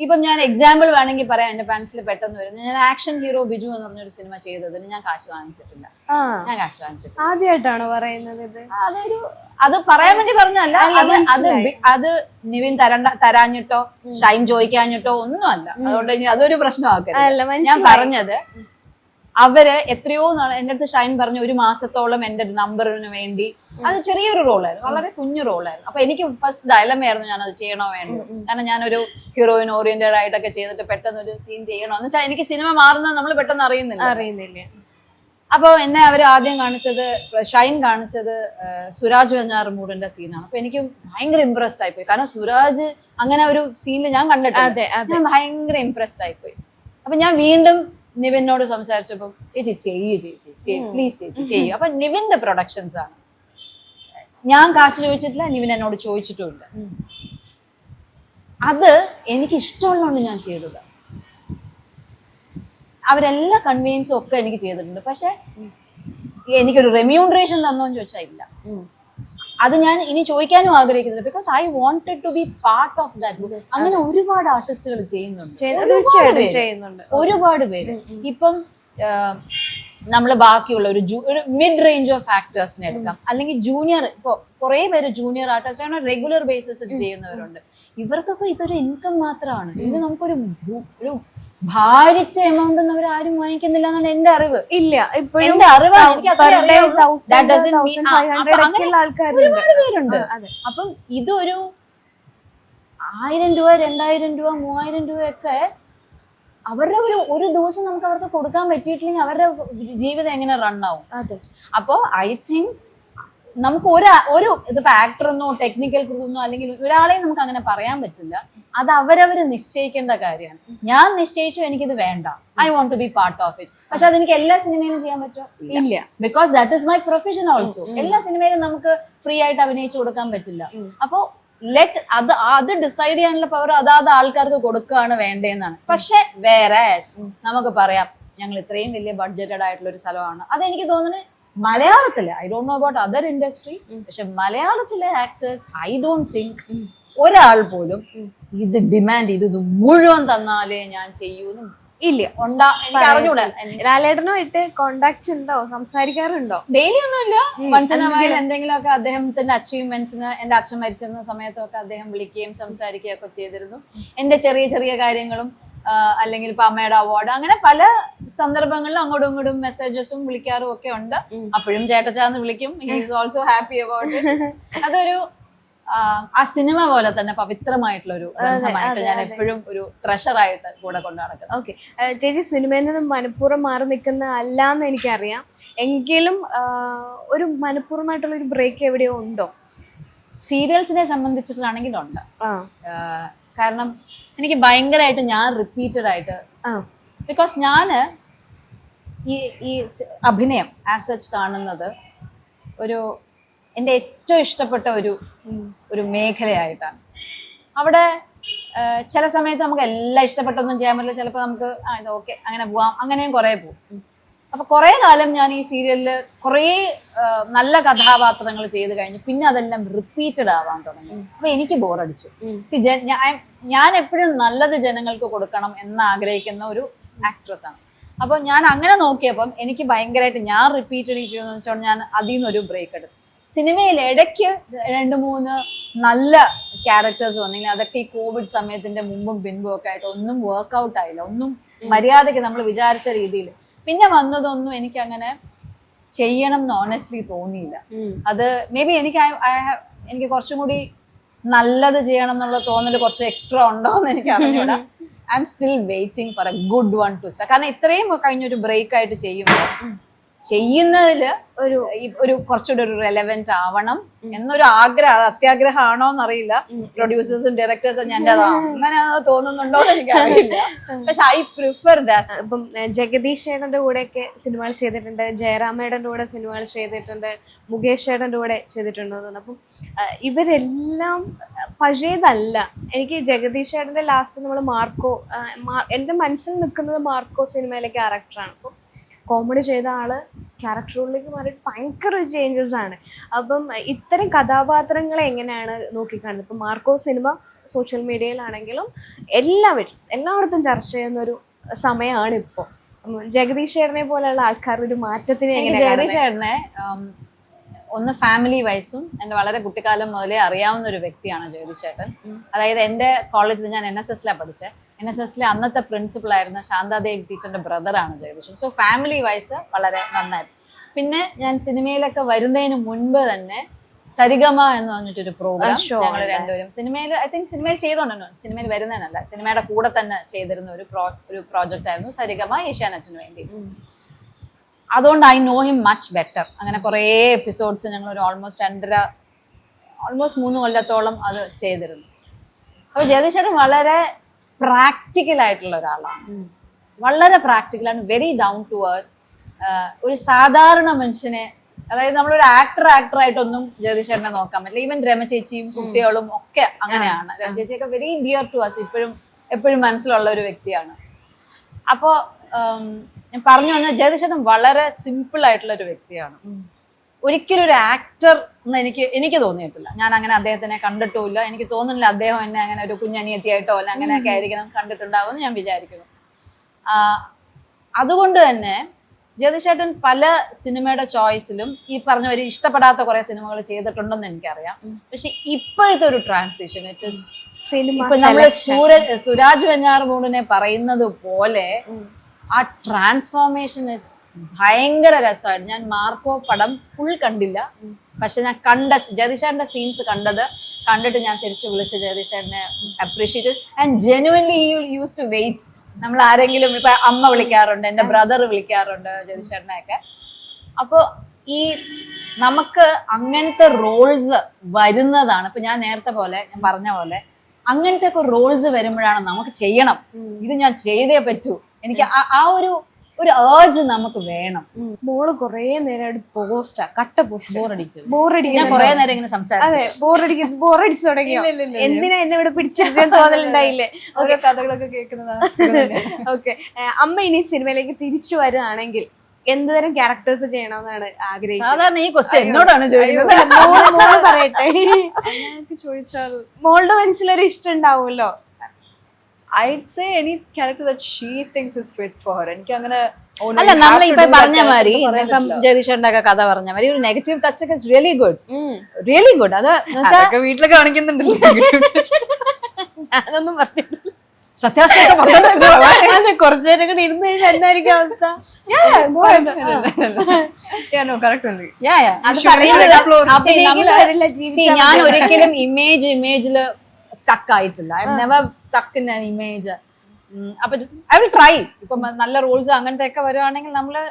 ഇപ്പം ഞാൻ എക്സാമ്പിൾ വേണമെങ്കിൽ പറയാം, എന്റെ മനസ്സിൽ പെട്ടെന്ന് വരുന്നത്, ഞാൻ ആക്ഷൻ ഹീറോ ബിജു എന്ന് പറഞ്ഞൊരു സിനിമ ചെയ്തതിന് ഞാൻ കാശ് വാങ്ങിച്ചിട്ടില്ല. ഞാൻ കാശ് വാങ്ങിച്ചിട്ടില്ല. ആദ്യമായിട്ടാണോ പറയുന്നത് ഇത്? അത് പറയാൻ വേണ്ടി പറഞ്ഞല്ല, അത് നിവിൻ തരാഞ്ഞിട്ടോ ഷൈൻ ചോദിക്കാഞ്ഞിട്ടോ ഒന്നും അല്ല. അതുകൊണ്ട് ഇനി അതൊരു പ്രശ്നമാക്കരുത്. ഞാൻ പറഞ്ഞത് അവര് എത്രയോ നാൾ എന്റെ അടുത്ത് ഷൈൻ പറഞ്ഞു, ഒരു മാസത്തോളം എന്റെ നമ്പറിന് വേണ്ടി. അത് ചെറിയൊരു റോളായിരുന്നു, വളരെ കുഞ്ഞു റോളായിരുന്നു. അപ്പൊ എനിക്ക് ഫസ്റ്റ് ഡയലമയായിരുന്നു ഞാൻ അത് ചെയ്യണോ വേണ്ടോ. കാരണം ഞാനൊരു ഹീറോയിൻ ഓറിയന്റഡ് ആയിട്ടൊക്കെ ചെയ്തിട്ട് പെട്ടെന്ന് ഒരു സീൻ ചെയ്യണോ എന്ന് വെച്ചാൽ എനിക്ക് സിനിമ മാറുന്നത് നമ്മൾ പെട്ടെന്ന് അറിയുന്നില്ല. അപ്പൊ എന്നെ അവർ ആദ്യം കാണിച്ചത്, ഷൈൻ കാണിച്ചത് സുരാജ് വെഞ്ഞാറമൂടിന്റെ സീനാണ്. അപ്പൊ എനിക്ക് ഭയങ്കര ഇംപ്രസ്ഡ് ആയിപ്പോയി. കാരണം സുരാജ് അങ്ങനെ ഒരു സീനിൽ ഞാൻ കണ്ടിട്ടില്ല. ഞാൻ ഭയങ്കര ഇംപ്രസ്ഡ് ആയിപ്പോയി. അപ്പൊ ഞാൻ വീണ്ടും നിവിനോട് സംസാരിച്ചപ്പോ ചേച്ചി ചേച്ചി പ്ലീസ് ചേച്ചി ചെയ്യൂ. അപ്പൊ നിവിന്റെ പ്രൊഡക്ഷൻസ് ആണ്. ഞാൻ കാശ് ചോദിച്ചിട്ടില്ല, നിവിൻ എന്നോട് ചോദിച്ചിട്ടുമില്ല. അത് എനിക്ക് ഇഷ്ടമുള്ളതുകൊണ്ട് ഞാൻ ചെയ്തത്. അവരെല്ലാ കൺവീനിയൻസും ഒക്കെ എനിക്ക് ചെയ്തിട്ടുണ്ട്. പക്ഷെ എനിക്കൊരു റെമ്യൂണറേഷൻ തന്നോന്ന് ചോദിച്ചാൽ ഇല്ല. അത് ഞാൻ ഇനി ചോദിക്കാനും ആഗ്രഹിക്കുന്നില്ല. Because I wanted to be part of that book. അങ്ങനെ ഒരുപാട് ആർട്ടിസ്റ്റുകൾ ചെയ്യുന്നുണ്ട്, ഒരുപാട് പേര്. ഇപ്പം നമ്മള് ബാക്കിയുള്ള ഒരു മിഡ് റേഞ്ച് ഓഫ് ആക്ടേഴ്സിനെ എടുക്കാം, അല്ലെങ്കിൽ ജൂനിയർ. ഇപ്പൊ കുറെ പേര് ജൂനിയർ ആർട്ടിസ്റ്റ് റെഗുലർ ബേസിസിൽ ചെയ്യുന്നവരുണ്ട്. ഇവർക്കൊക്കെ ഇതൊരു ഇൻകം മാത്രമാണ്. ഇത് നമുക്കൊരു ഭാരിച്ച എമൗണ്ട് ഒന്നും അവർ ആരും വാങ്ങിക്കുന്നില്ല എന്നാണ് എന്റെ അറിവ്. എന്റെ അറിവാണ്, എനിക്ക് ഒരുപാട് പേരുണ്ട്. അപ്പം ഇതൊരു 1000 രൂപ 2000 രൂപ 3000 രൂപയൊക്കെ അവരുടെ ഒരു ദിവസം നമുക്ക് അവർക്ക് കൊടുക്കാൻ പറ്റിയിട്ടില്ലെങ്കിൽ അവരുടെ ജീവിതം എങ്ങനെ റണ്ണാവും? അപ്പോ ഐ തിങ്ക് നമുക്ക് ഒരു ഇതിപ്പോ ആക്ടറെന്നോ ടെക്നിക്കൽ ക്രൂന്നോ അല്ലെങ്കിൽ ഒരാളെയും നമുക്ക് അങ്ങനെ പറയാൻ പറ്റില്ല. അത് അവരവര് നിശ്ചയിക്കേണ്ട കാര്യമാണ്. ഞാൻ നിശ്ചയിച്ചു എനിക്കിത് വേണ്ട, I won't to be part of it. പക്ഷെ അതെനിക്ക് എല്ലാ സിനിമയിലും ചെയ്യാൻ പറ്റുമോ? ഇല്ല. Because that is my profession also. എല്ലാ സിനിമയിലും നമുക്ക് ഫ്രീ ആയിട്ട് അഭിനയിച്ചു കൊടുക്കാൻ പറ്റില്ല. അപ്പോ അത് ഡിസൈഡ് ചെയ്യാനുള്ള പവർ അതാത് ആൾക്കാർക്ക് കൊടുക്കുകയാണ് വേണ്ടതെന്നാണ്. പക്ഷെ വേറെ നമുക്ക് പറയാം, ഞങ്ങൾ ഇത്രയും വലിയ ബഡ്ജറ്റഡ് ആയിട്ടുള്ള ഒരു സ്ഥലമാണ്. അതെനിക്ക് തോന്നുന്നത് മലയാളത്തിലെ, I don't know about other industry, പക്ഷെ മലയാളത്തിലെ ആക്ടേഴ്സ് ഐ ഡോണ്ട് തിങ്ക് ഒരാൾ പോലും ഇത് ഡിമാൻഡ് ചെയ്ത് ഇത് മുഴുവൻ തന്നാലേ ഞാൻ ചെയ്യൂന്നും ഇല്ല. എനിക്ക് അറിഞ്ഞൂടെ. ലാലേട്ടനുമായിട്ട് കോണ്ടാക്ട് ഉണ്ടോ, സംസാരിക്കാറുണ്ടോ? ഡെയിലി ഒന്നുമില്ല, വൺസ് ഇൻ എ വൈൽ എന്തെങ്കിലുമൊക്കെ. അദ്ദേഹത്തിന്റെ അച്ചീവ്മെന്റ്സിന്, എന്റെ അച്ഛൻ മരിച്ചിരുന്ന സമയത്തൊക്കെ അദ്ദേഹം വിളിക്കുകയും സംസാരിക്കുകയും ഒക്കെ ചെയ്തിരുന്നു. എന്റെ ചെറിയ ചെറിയ കാര്യങ്ങളും അല്ലെങ്കിൽ ഇപ്പൊ അമ്മയുടെ അവാർഡ്, അങ്ങനെ പല സന്ദർഭങ്ങളിലും അങ്ങോട്ടും ഇങ്ങോട്ടും മെസ്സേജസും വിളിക്കാറും ഒക്കെ ഉണ്ട്. അപ്പോഴും ചേട്ടച്ചാന്ന് വിളിക്കും. He is also happy about it. അതൊരു ആ സിനിമ പോലെ തന്നെ പവിത്രമായിട്ടുള്ള ഒരു ബന്ധമായിട്ട് ഞാൻ എപ്പോഴും ഒരു ട്രഷറായിട്ട് കൂടെ കൊണ്ടു നടക്കുന്നത്. ഓക്കെ ചേച്ചി, സിനിമയിൽ നിന്നും മനഃപൂർവ്വം മാറി നിൽക്കുന്ന അല്ലാന്ന് എനിക്കറിയാം. എങ്കിലും ഒരു മനഃപൂർവ്വമായിട്ടുള്ള ഒരു ബ്രേക്ക് എവിടെയോ ഉണ്ടോ? സീരിയൽസിനെ സംബന്ധിച്ചിട്ടാണെങ്കിൽ ഉണ്ട്. കാരണം എനിക്ക് ഭയങ്കരമായിട്ട് ഞാൻ റിപ്പീറ്റഡ് ആയിട്ട്, ബിക്കോസ് ഞാന് ഈ അഭിനയം ആസ് സച്ച് കാണുന്നത് ഒരു എൻ്റെ ഏറ്റവും ഇഷ്ടപ്പെട്ട ഒരു മേഖലയായിട്ടാണ്. അവിടെ ചില സമയത്ത് നമുക്ക് എല്ലാം ഇഷ്ടപ്പെട്ടൊന്നും ചെയ്യാൻ പറ്റില്ല. ചിലപ്പോൾ നമുക്ക് ഇത് ഓക്കെ അങ്ങനെ പോവാം, അങ്ങനെയും കുറേ പോകും. അപ്പൊ കുറെ കാലം ഞാൻ ഈ സീരിയലില് കുറേ നല്ല കഥാപാത്രങ്ങൾ ചെയ്ത് കഴിഞ്ഞു. പിന്നെ അതെല്ലാം റിപ്പീറ്റഡ് ആവാൻ തുടങ്ങി. അപ്പൊ എനിക്ക് ബോറടിച്ചു. ഞാൻ എപ്പോഴും നല്ലത് ജനങ്ങൾക്ക് കൊടുക്കണം എന്ന് ആഗ്രഹിക്കുന്ന ഒരു ആക്ട്രസ് ആണ്. അപ്പൊ ഞാൻ അങ്ങനെ നോക്കിയപ്പം എനിക്ക് ഭയങ്കരമായിട്ട് ഞാൻ റിപ്പീറ്റഡ് ചെയ്യുമെന്ന് വെച്ചാൽ ഞാൻ അതിൽ നിന്നൊരു ബ്രേക്ക് എടുത്തു. സിനിമയിൽ ഇടയ്ക്ക് 2-3 നല്ല ക്യാരക്ടേഴ്സ് വന്നെങ്കിൽ അതൊക്കെ ഈ കോവിഡ് സമയത്തിന്റെ മുമ്പും പിൻപും ഒക്കെ ആയിട്ട് ഒന്നും വർക്ക്ഔട്ട് ആയില്ല. ഒന്നും മര്യാദയ്ക്ക് നമ്മൾ വിചാരിച്ച രീതിയിൽ. പിന്നെ വന്നതൊന്നും എനിക്ക് അങ്ങനെ ചെയ്യണം എന്ന് ഓണസ്റ്റ്ലി തോന്നിയില്ല. അത് മേ ബി എനിക്ക് കുറച്ചും കൂടി നല്ലത് ചെയ്യണം എന്നുള്ള തോന്നൽ കുറച്ച് എക്സ്ട്രാ ഉണ്ടോ എന്ന് എനിക്ക് അറിഞ്ഞൂടാ. I am still waiting for A good one two start. കാരണം ഇത്രയും കഴിഞ്ഞൊരു ബ്രേക്ക് ആയിട്ട് ചെയ്യുമ്പോൾ ചെയ്യുന്നതില് ഒരു കുറച്ചുകൂടി ഒരു റെലവെന്റ് ആവണം എന്നൊരു ആഗ്രഹം, അത് അത്യാഗ്രഹമാണോ എന്നറിയില്ല. പ്രൊഡ്യൂസേഴ്സും ഡയറക്ടേഴ്സും ഞാൻ അങ്ങനെ തോന്നുന്നുണ്ടോ എന്ന് എനിക്ക് അറിയില്ല. പക്ഷെ ഐ പ്രിഫർ ദാറ്റ്. ഇപ്പം ജഗദീഷ് ചേട്ടന്റെ കൂടെയൊക്കെ സിനിമകൾ ചെയ്തിട്ടുണ്ട്, ജയറാമേടന്റെ കൂടെ സിനിമകൾ ചെയ്തിട്ടുണ്ട്, മുകേഷ് ചേട്ടന്റെ കൂടെ ചെയ്തിട്ടുണ്ടോ എന്ന്. അപ്പം ഇവരെല്ലാം പഴയതല്ല. എനിക്ക് ജഗദീഷ് ചേട്ടന്റെ ലാസ്റ്റ് നമ്മൾ മാർക്കോ, എൻ്റെ മനസ്സിൽ നിൽക്കുന്നത് മാർക്കോ സിനിമയിലെ ക്യാരക്ടറാണ്. അപ്പം കോമഡി ചെയ്ത ആള് ക്യാരക്ടറുകളിലേക്ക് മാറിയിട്ട് ഭയങ്കര ചേഞ്ചസ് ആണ്. അപ്പം ഇത്തരം കഥാപാത്രങ്ങളെ എങ്ങനെയാണ് നോക്കിക്കാണുന്നത്? ഇപ്പം മാർക്കോ സിനിമ സോഷ്യൽ മീഡിയയിലാണെങ്കിലും എല്ലായിടത്തും ചർച്ച ചെയ്യുന്ന ഒരു സമയമാണ് ഇപ്പോൾ. ജഗദീഷ് ചേട്ടനെ പോലെയുള്ള ആൾക്കാർ ഒരു മാറ്റത്തിന് ജഗദീഷ് ചേട്ടനെ ഒന്ന് ഫാമിലി വൈസും എൻ്റെ വളരെ കുട്ടിക്കാലം മുതലേ അറിയാവുന്ന ഒരു വ്യക്തിയാണ് ജഗദീഷ് ചേട്ടൻ. അതായത് എൻ്റെ കോളേജിൽ ഞാൻ NSSലാണ് പഠിച്ചത്. NSSലെ അന്നത്തെ പ്രിൻസിപ്പൾ ആയിരുന്ന ശാന്താദേവി ടീച്ചറിന്റെ ബ്രദറാണ് ജഗദീഷ്. സോ ഫാമിലി വൈസ് വളരെ നന്നായിട്ട്. പിന്നെ ഞാൻ സിനിമയിലൊക്കെ വരുന്നതിന് മുൻപ് തന്നെ സരിഗമ എന്ന് പറഞ്ഞിട്ടൊരു പ്രോഗ്രാം ഞങ്ങൾ രണ്ടുപേരും സിനിമയിൽ ചെയ്തോണ്ടോ, സിനിമയിൽ വരുന്നതിനല്ല, സിനിമയുടെ കൂടെ തന്നെ ചെയ്തിരുന്ന ഒരു പ്രോജക്റ്റ് ആയിരുന്നു സരിഗമ, ഏഷ്യാനെറ്റിന് വേണ്ടിയിട്ട്. അതുകൊണ്ട് I know him much better. അങ്ങനെ കുറേ എപ്പിസോഡ്സ് ഞങ്ങൾ ഒരു ഓൾമോസ്റ്റ് 3 കൊല്ലത്തോളം അത് ചെയ്തിരുന്നു. അപ്പോൾ ജഗദീഷ് ചേട്ടൻ വളരെ പ്രാക്ടിക്കൽ ആയിട്ടുള്ള ഒരാളാണ്, വളരെ പ്രാക്ടിക്കലാണ്, വെരി ഡൗൺ ടു എർത്ത്. ഒരു സാധാരണ മനുഷ്യനെ, അതായത് നമ്മളൊരു ആക്ടറായിട്ടൊന്നും ജഗദീഷ് ചേട്ടനെ നോക്കാൻ പറ്റില്ല. ഈവൻ രമ ചേച്ചിയും കുട്ടികളും ഒക്കെ അങ്ങനെയാണ്. രമ ചേച്ചിയൊക്കെ വെരി ഡിയർ ടു അസ്, എപ്പോഴും മനസ്സിലുള്ള ഒരു വ്യക്തിയാണ്. അപ്പോൾ ഞാൻ പറഞ്ഞു വന്ന ജഗദീഷ് ചേട്ടൻ വളരെ സിമ്പിൾ ആയിട്ടുള്ള ഒരു വ്യക്തിയാണ്. ഒരിക്കലും ഒരു ആക്ടർ എന്ന് എനിക്ക് തോന്നിയിട്ടില്ല. ഞാൻ അങ്ങനെ അദ്ദേഹത്തിനെ കണ്ടിട്ടുമില്ല. എനിക്ക് തോന്നുന്നില്ല അദ്ദേഹം എന്നെ അങ്ങനെ ഒരു കുഞ്ഞനിയത്തിയായിട്ടോ അല്ല അങ്ങനെയൊക്കെ ആയിരിക്കണം കണ്ടിട്ടുണ്ടാവുമെന്ന് ഞാൻ വിചാരിക്കുന്നു. അതുകൊണ്ട് തന്നെ ജഗദീഷ് ചേട്ടൻ പല സിനിമയുടെ ചോയ്സിലും ഈ പറഞ്ഞ ഒരു ഇഷ്ടപ്പെടാത്ത കുറെ സിനിമകൾ ചെയ്തിട്ടുണ്ടെന്ന് എനിക്കറിയാം. പക്ഷെ ഇപ്പോഴത്തെ ഒരു ട്രാൻസിഷൻ ഇപ്പൊ നമ്മള് സുരാജ് വെഞ്ഞാറമൂടിനെ പറയുന്നത് പോലെ ആ ട്രാൻസ്ഫോർമേഷൻ ഇസ് ഭയങ്കര രസമായിട്ട്. ഞാൻ മാർക്കോ പടം ഫുൾ കണ്ടില്ല, പക്ഷെ ഞാൻ ജഗദീഷ് ചേട്ടന്റെ സീൻസ് കണ്ടിട്ട് ഞാൻ തിരിച്ചു വിളിച്ച് ജഗദീഷ് ചേട്ടനെ appreciate and genuinely use to wait. നമ്മൾ ആരെങ്കിലും ഇപ്പൊ അമ്മ വിളിക്കാറുണ്ട്, എൻ്റെ ബ്രദർ വിളിക്കാറുണ്ട് ജഗദീഷ് ചേട്ടനെയൊക്കെ. അപ്പോൾ ഈ നമുക്ക് അങ്ങനത്തെ റോൾസ് വരുന്നതാണ്. ഇപ്പൊ ഞാൻ പറഞ്ഞ പോലെ അങ്ങനത്തെ ഒക്കെ റോൾസ് വരുമ്പോഴാണ് നമുക്ക് ചെയ്യണം, ഇത് ഞാൻ ചെയ്തേ പറ്റൂ. എനിക്ക് ആ ഒരു ഏർജ് നമുക്ക് വേണം. മോള് കൊറേ നേരം ഞാൻ കൊറേ നേരം ഇങ്ങനെ സംസാരിച്ചു ബോറടിച്ചു തുടങ്ങിയോ? എന്തിനാ എന്നെ ഇവിടെ പിടിച്ചിരിക്കാൻ തോന്നലുണ്ടായില്ലേ? ഓരോ കഥകളൊക്കെ കേൾക്കുന്നതാണ്. ഓക്കെ, അമ്മ ഇനി സിനിമയിലേക്ക് തിരിച്ചു വരുവാണെങ്കിൽ എന്തുതരം ക്യാരക്ടേഴ്സ് ചെയ്യണമെന്നാണ് ആഗ്രഹിക്കുന്നത്? സാധാരണ ഈ ക്വസ്റ്റ്യൻ എന്നോടാണ് ചോദിക്കുന്നത്. മോള് പറയട്ടെ. ചോദിച്ചാൽ മോളുടെ മനസ്സിലൊരു ഇഷ്ടം ഉണ്ടാവുമല്ലോ. I'd say any character that she thinks is fit for her. എനിക്ക് അങ്ങനെ അല്ല, നമ്മളിപ്പോ പറഞ്ഞ മാതിരി ജഗദീഷ് ചേട്ടന്റെ ഒക്കെ കഥ പറഞ്ഞ മാതിരി ഒരു നെഗറ്റീവ് ടച്ച് ഒക്കെ റിയലി ഗുഡ്. അത് വീട്ടിലൊക്കെ കാണിക്കുന്നുണ്ടല്ലോ. ഞാനൊന്നും പറഞ്ഞിട്ടില്ല, സത്യാവസ്ഥയൊക്കെ പറഞ്ഞു. കുറച്ചു നേരം കൂടി ഇരുന്ന് കഴിഞ്ഞാൽ എന്തായിരിക്കും അവസ്ഥ? ഞാൻ ഒരിക്കലും ഇമേജില് സ്റ്റക്ക് ആയിട്ടില്ല. I never stuck in an image. അപ്പൊ ഐ വിൽ ട്രൈ. ഇപ്പൊ നല്ല റോൾസ് അങ്ങനത്തെ ഒക്കെ വരുവാണെങ്കിൽ നമ്മള്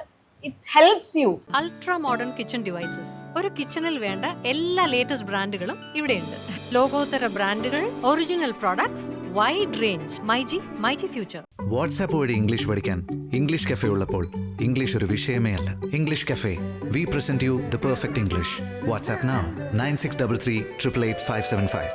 it helps you. Ultra modern kitchen devices. ഒരു കിച്ചണിൽ വേണ്ട എല്ലാ ലേറ്റസ്റ്റ് ബ്രാൻഡുകളും ഇവിടെയുണ്ട്. ലോകോത്തര ബ്രാൻഡുകൾ, original products, wide range. MyG future. WhatsApp വഴി ഇംഗ്ലീഷ് പഠിക്കാൻ ഇംഗ്ലീഷ് കഫേ ഉള്ളപ്പോൾ ഇംഗ്ലീഷ് ഒരു വിഷയമേ അല്ല. English cafe, we present you the perfect English. WhatsApp now 9633 888 575.